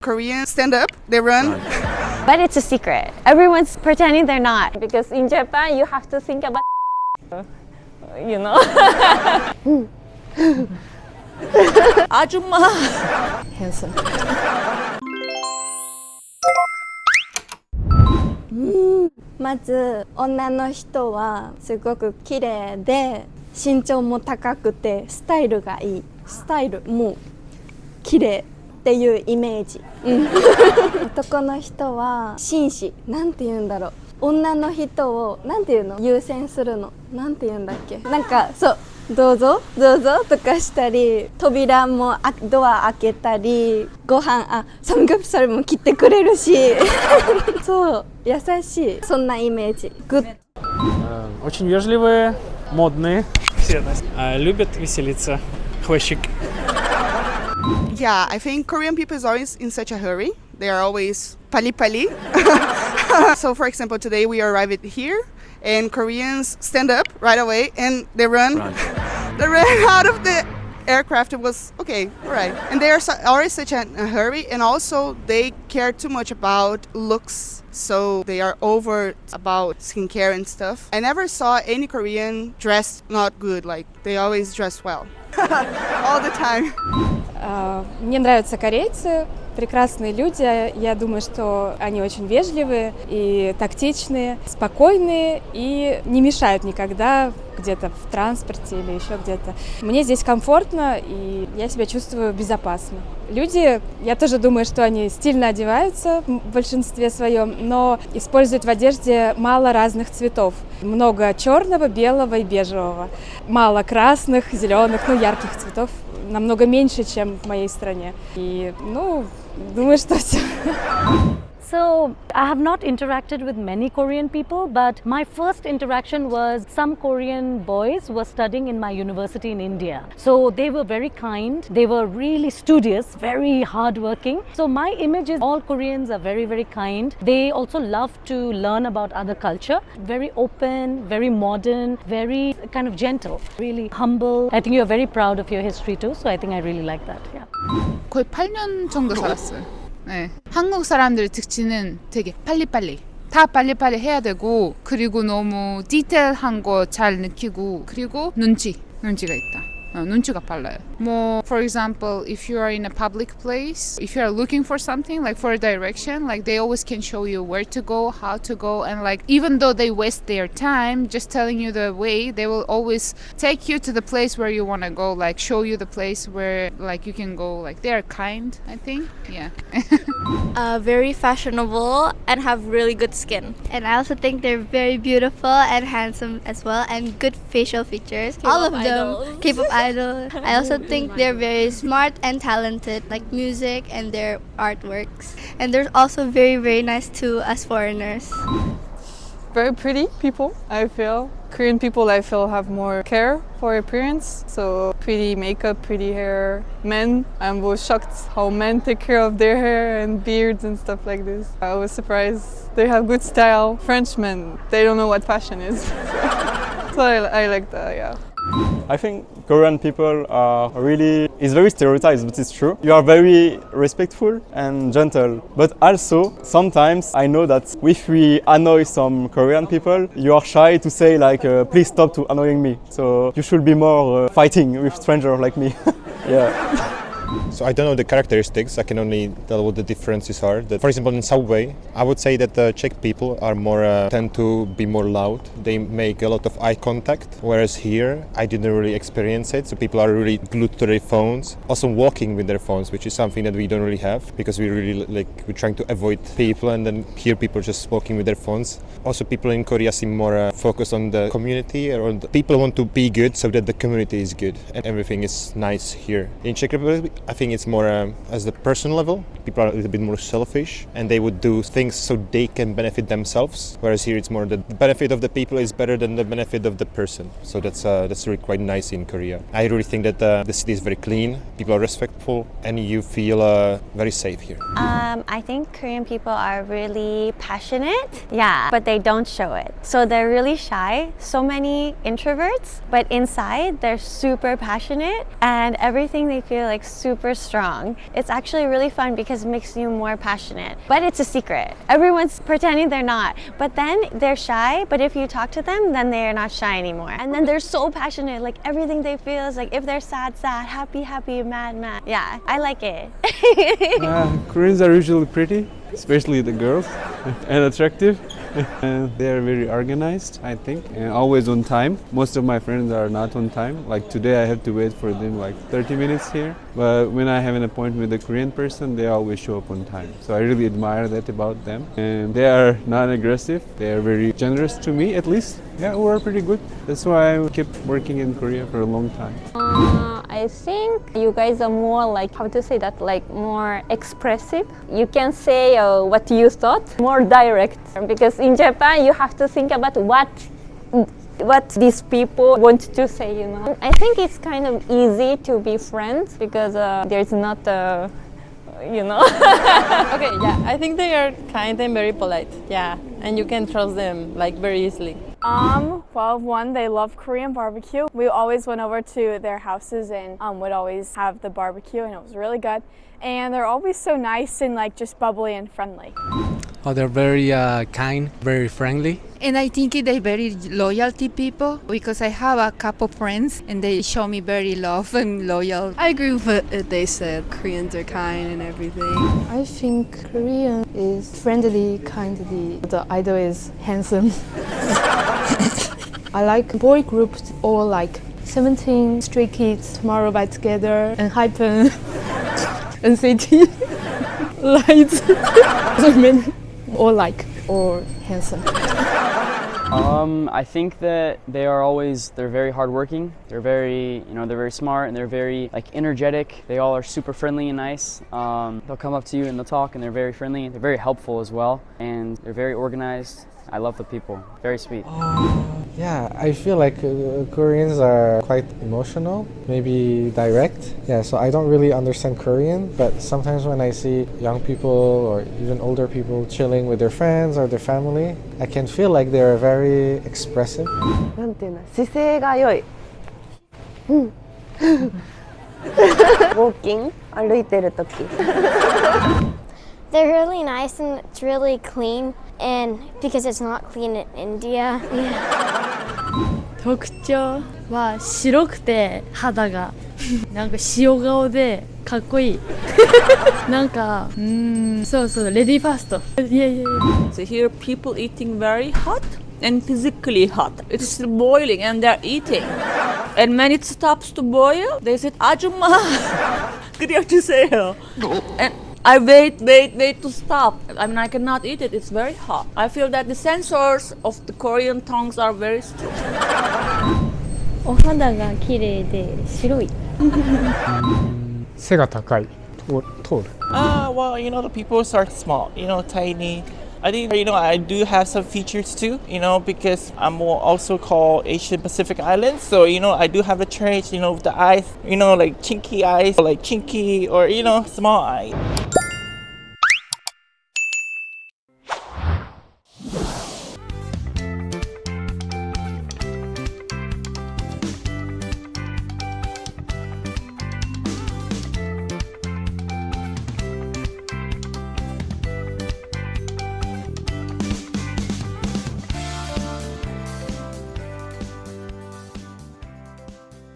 Koreans stand up, they run. But it's a secret. Everyone's pretending they're not because in Japan you have to think about you know. 아줌마. Handsome. まず女の人はすごく綺麗で身長も高くてスタイルがいいスタイルも綺麗っていうイメージ、男の人は紳士なんて言うんだろう女の人をなんて言うの優先するのなんて言うんだっけなんかそうどうぞどうぞとかしたり扉もドア開けたりご飯サムギョプサルも切ってくれるしそう優しいそんなイメージグッ Очень вежливые, модные, все любят веселиться, хвощик. Yeah, I think Korean people is always in such a hurry. They are always pali-pali. So for example, today we arrived here and Koreans stand up right away and they run. They ran out of the aircraft. It was okay, all right. And they are always such a hurry and also they care too much about looks. So they are over about skincare and stuff. I never saw any Korean dressed not good. Like they always dress well. All the time. Мне нравятся корейцы, прекрасные люди. Я думаю, что они очень вежливые и тактичные, спокойные и не мешают никогда где-то в транспорте или еще где-то. Мне здесь комфортно и я себя чувствую безопасно. Люди, я тоже думаю, что они стильно одеваются в большинстве своем, но используют в одежде мало разных цветов. Много черного, белого и бежевого. Мало красных, зеленых, ярких цветов. Намного меньше, чем в моей стране. И, думаю, что все. So I have not interacted with many Korean people, but my first interaction was some Korean boys were studying in my university in India. So they were very kind, they were really studious, very hardworking. So my image is all Koreans are very, very kind. They also love to learn about other culture, very open, very modern, very kind of gentle, really humble. I think you're very proud of your history too, so I think I really like that. Yeah. 거의 8년 정도 살았어요. 네. 한국 사람들의 특징은 되게 빨리빨리 다 빨리빨리 해야 되고 그리고 너무 디테일한 거 잘 느끼고 그리고 눈치가 있다. 눈치가 빨라요. For example, if you are in a public place, if you are looking for something, like for a direction, like they always can show you where to go, how to go, and like even though they waste their time just telling you the way, they will always take you to the place where you want to go, like show you the place where like you can go. Like they are kind, I think. Yeah. Very fashionable and have really good skin. And I also think they're very beautiful and handsome as well and good facial features. All of them. K-pop idol. I also think they're very smart and talented, like music and their artworks. And they're also very, very nice to us foreigners. Very pretty people, I feel. Korean people, I feel, have more care for appearance. So pretty makeup, pretty hair. Men, I was shocked how men take care of their hair and beards and stuff like this. I was surprised. They have good style. French men, they don't know what fashion is. So I like that, yeah. I think Korean people are really, it's very stereotyped, but it's true. You are very respectful and gentle. But also, sometimes I know that if we annoy some Korean people, you are shy to say like, please stop to annoying me. So you should be more fighting with strangers like me. Yeah. So I don't know the characteristics, I can only tell what the differences are. For example, in subway, I would say that the Czech people are tend to be more loud. They make a lot of eye contact, whereas here I didn't really experience it. So people are really glued to their phones. Also walking with their phones, which is something that we don't really have because we're trying to avoid people, and then here people just walking with their phones. Also people in Korea seem more focused on the community, or people want to be good so that the community is good and everything is nice here. In Czech Republic, I think it's more as the personal level. People are a little bit more selfish and they would do things so they can benefit themselves. Whereas here it's more the benefit of the people is better than the benefit of the person. So that's really quite nice in Korea. I really think that the city is very clean, people are respectful, and you feel very safe here. I think Korean people are really passionate, but they don't show it. So they're really shy, so many introverts, but inside they're super passionate and everything they feel like super super strong. It's actually really fun because it makes you more passionate. But it's a secret. Everyone's pretending they're not. But then they're shy, but if you talk to them, then they're not shy anymore. And then they're so passionate, like everything they feel is like if they're sad, sad, happy, happy, mad, mad. Yeah, I like it. Koreans are usually pretty, especially the girls, and attractive. And they are very organized, I think, and always on time. Most of my friends are not on time. Like today I have to wait for them like 30 minutes here. But when I have an appointment with a Korean person, they always show up on time. So I really admire that about them. And they are non-aggressive. They are very generous to me, at least. Yeah, we are pretty good. That's why I kept working in Korea for a long time. I think you guys are more like, how to say that, like more expressive. You can say what you thought, more direct. Because in Japan, you have to think about what these people want to say, you know. I think it's kind of easy to be friends because there's not you know. Okay, yeah, I think they are kind and very polite, yeah, and you can trust them like very easily. Well, one, they love Korean barbecue. We always went over to their houses and would always have the barbecue, and it was really good. And they're always so nice and like just bubbly and friendly. Oh, they're very kind, very friendly. And I think they're very loyalty people because I have a couple friends and they show me very love and loyal. I agree with what they said. Koreans are kind and everything. I think Korean is friendly, kindly. The idol is handsome. I like boy groups all like 17, Stray Kids, Tomorrow by Together, and Hypen, NCT, Lights. So many. All like, or handsome. I think that they're very hardworking. They're very smart, and they're very like energetic. They all are super friendly and nice. They'll come up to you and they'll talk, and they're very friendly. They're very helpful as well, and they're very organized. I love the people. Very sweet. Yeah, I feel like Koreans are quite emotional, maybe direct. Yeah, so I don't really understand Korean, but sometimes when I see young people or even older people chilling with their friends or their family, I can feel like they're very expressive. なんていうの、姿勢が良い。ウォーキング、歩いてるとき。They're really nice and it's really clean, and because it's not clean in India. 特徴は白くて肌がなんか塩顔でかっこいい。なんかそうそうレディーファースト。So here people eating very hot and physically hot. It's still boiling and they're eating. And when it stops to boil, they said 아줌마. 그래야 주세요. And I wait to stop. I mean, I cannot eat it. It's very hot. I feel that the sensors of the Korean tongues are very strong. お肌が綺麗で白い。背が高い。通る。Well, the people start small, tiny. I think, I do have some features too, because I'm also called Asian Pacific Islands. So, I do have a trait, with the eyes, like chinky eyes, like chinky or, small eyes.